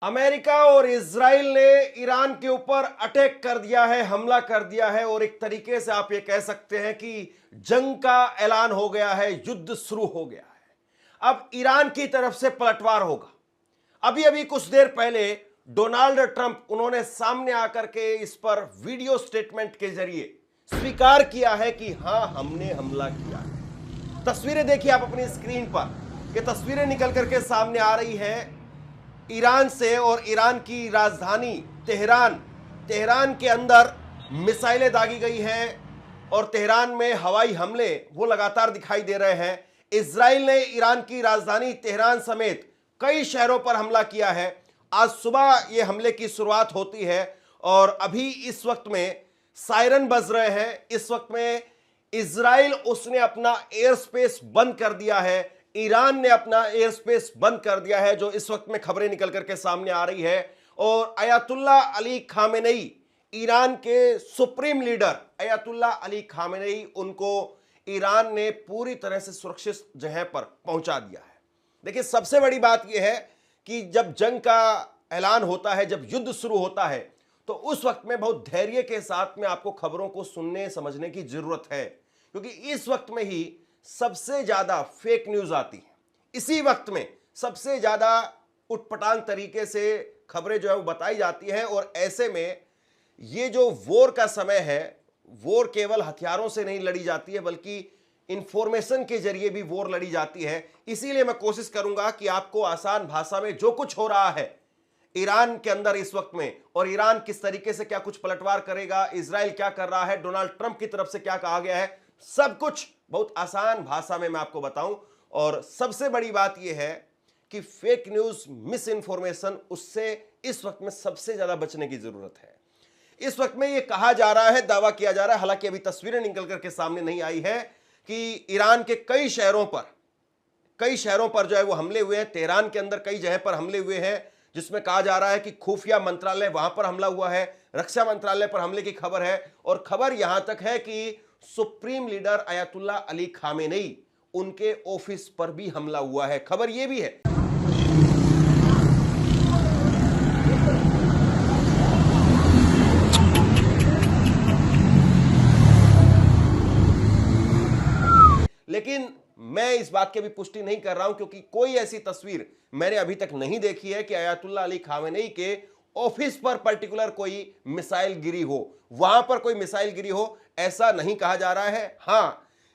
America और Israel ने Iran के ऊपर अटैक कर दिया है, हमला कर दिया है और एक तरीके से आप ये कह सकते हैं कि जंग का ऐलान हो गया है, युद्ध शुरू हो गया है। अब ईरान की तरफ से पलटवार होगा। अभी अभी कुछ देर पहले डोनाल्ड ट्रंप उन्होंने सामने आकर के इस पर वीडियो स्टेटमेंट के जरिए स्वीकार किया है कि हां, हमने हमला किया है। तस्वीरें देखिए आप अपनी स्क्रीन पर, ये तस्वीरें निकल करके सामने आ रही है ईरान से और ईरान की राजधानी तेहरान के अंदर मिसाइलें दागी गई हैं और तेहरान में हवाई हमले वो लगातार दिखाई दे रहे हैं। इजराइल ने ईरान की राजधानी तेहरान समेत कई शहरों पर हमला किया है। आज सुबह ये हमले की शुरुआत होती है और अभी इस वक्त में सायरन बज रहे हैं। इस वक्त में इजराइल उसने अपना एयर स्पेस बंद कर दिया है, ईरान ने अपना एयर स्पेस बंद कर दिया है, जो इस वक्त में खबरें निकल करके सामने आ रही है। और अयातुल्ला अली खामेनेई, ईरान के supreme leader Ayatollah Ali Khamenei, उनको ईरान ने पूरी तरह से सुरक्षित जगह पर पहुंचा दिया है। देखिए, सबसे बड़ी बात यह है कि जब जंग का ऐलान होता है, जब युद्ध शुरू होता है, तो उस वक्त में बहुत धैर्य के साथ में आपको खबरों को सुनने समझने की जरूरत है, क्योंकि इस वक्त में ही सबसे ज्यादा फेक न्यूज आती है। इसी वक्त में सबसे ज्यादा उटपटांग तरीके से खबरें जो है वो बताई जाती हैं। और ऐसे में ये जो वॉर का समय है, वॉर केवल हथियारों से नहीं लड़ी जाती है, बल्कि इंफॉर्मेशन के जरिए भी वॉर लड़ी जाती है। इसीलिए मैं कोशिश करूंगा कि आपको आसान भाषा में जो कुछ हो रहा है ईरान के अंदर इस वक्त में, और ईरान किस तरीके से क्या कुछ पलटवार करेगा, इजराइल क्या कर रहा है, डोनाल्ड ट्रंप की तरफ से क्या कहा गया है, सब कुछ बहुत आसान भाषा में मैं आपको बताऊं। और सबसे बड़ी बात यह है कि फेक न्यूज, मिस इंफॉर्मेशन, उससे इस वक्त में सबसे ज्यादा बचने की जरूरत है। इस वक्त में यह कहा जा रहा है, दावा किया जा रहा है, हालांकि अभी तस्वीरें निकल करके सामने नहीं आई है, कि ईरान के कई शहरों पर जो है वो हमले हुए हैं। तेहरान के अंदर कई जगह पर हमले हुए हैं, जिसमें कहा जा रहा है कि खुफिया मंत्रालय, वहां पर हमला हुआ है, रक्षा मंत्रालय पर हमले की खबर है। और खबर यहां तक है कि supreme leader Ayatollah Ali Khamenei, उनके ऑफिस पर भी हमला हुआ है। खबर यह भी है लेकिन मैं इस बात की भी पुष्टि नहीं कर रहा हूं, क्योंकि कोई ऐसी तस्वीर मैंने अभी तक नहीं देखी है कि अयातुल्ला अली खामेनेई के ऑफिस पर पर्टिकुलर कोई मिसाइल गिरी हो, वहां पर कोई मिसाइल गिरी हो, ऐसा नहीं कहा जा रहा है। हां,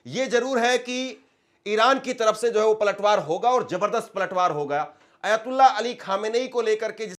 यह जरूर है कि ईरान की तरफ से जो है वो पलटवार होगा और जबरदस्त पलटवार होगा। अयातुल्ला अली खामेनेई को लेकर के